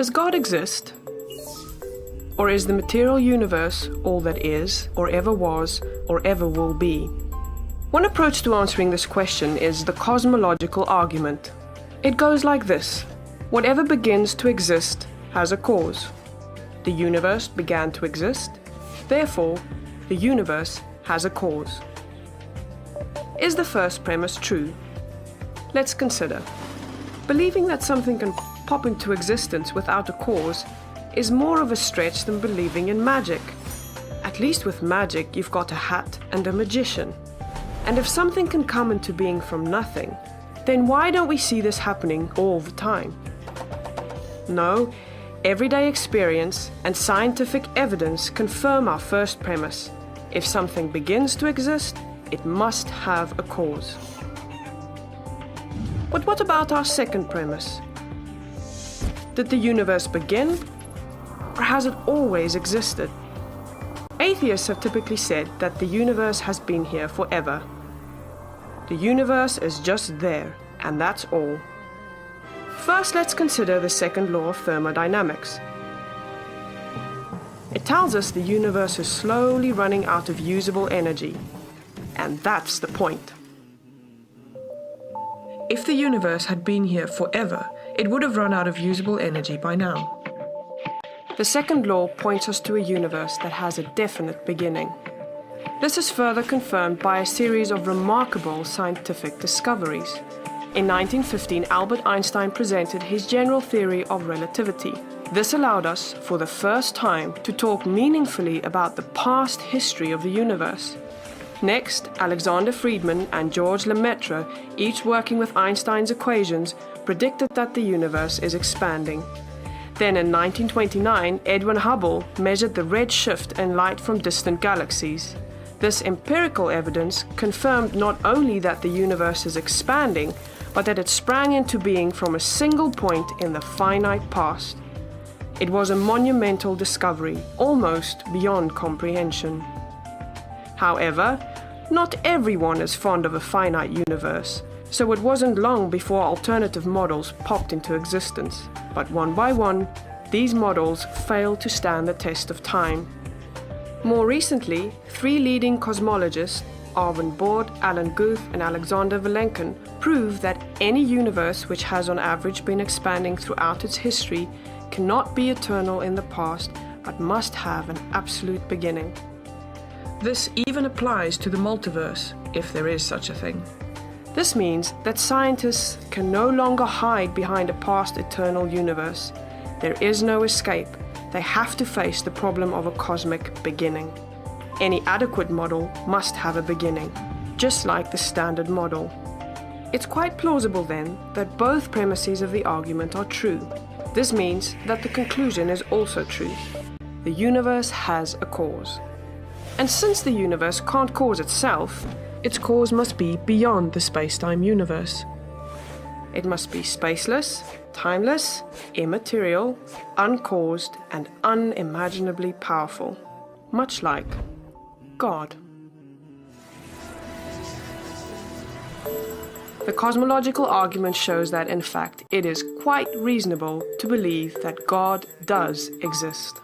Does God exist? Or is the material universe all that is, or ever was, or ever will be? One approach to answering this question is the cosmological argument. It goes like this: whatever begins to exist has a cause. The universe began to exist, therefore, the universe has a cause. Is the first premise true? Let's consider. Believing that something can pop into existence without a cause is more of a stretch than believing in magic. At least with magic, you've got a hat and a magician. And if something can come into being from nothing, then why don't we see this happening all the time? No, everyday experience and scientific evidence confirm our first premise. If something begins to exist, it must have a cause. But what about our second premise? Did the universe begin, or has it always existed? Atheists have typically said that the universe has been here forever. The universe is just there, and that's all. First, let's consider the second law of thermodynamics. It tells us the universe is slowly running out of usable energy, and that's the point. If the universe had been here forever, it would have run out of usable energy by now. The second law points us to a universe that has a definite beginning. This is further confirmed by a series of remarkable scientific discoveries. In 1915, Albert Einstein presented his general theory of relativity. This allowed us, for the first time, to talk meaningfully about the past history of the universe. Next, Alexander Friedmann and George Lemaitre, each working with Einstein's equations, predicted that the universe is expanding. Then in 1929, Edwin Hubble measured the red shift in light from distant galaxies. This empirical evidence confirmed not only that the universe is expanding, but that it sprang into being from a single point in the finite past. It was a monumental discovery, almost beyond comprehension. However, not everyone is fond of a finite universe, so it wasn't long before alternative models popped into existence. But one by one, these models failed to stand the test of time. More recently, three leading cosmologists, Arvin Bord, Alan Guth, and Alexander Vilenkin, prove that any universe which has on average been expanding throughout its history cannot be eternal in the past, but must have an absolute beginning. This even applies to the multiverse, if there is such a thing. This means that scientists can no longer hide behind a past eternal universe. There is no escape. They have to face the problem of a cosmic beginning. Any adequate model must have a beginning, just like the standard model. It's quite plausible then that both premises of the argument are true. This means that the conclusion is also true. The universe has a cause. And since the universe can't cause itself, its cause must be beyond the space-time universe. It must be spaceless, timeless, immaterial, uncaused, and unimaginably powerful, much like God. The cosmological argument shows that, in fact, it is quite reasonable to believe that God does exist.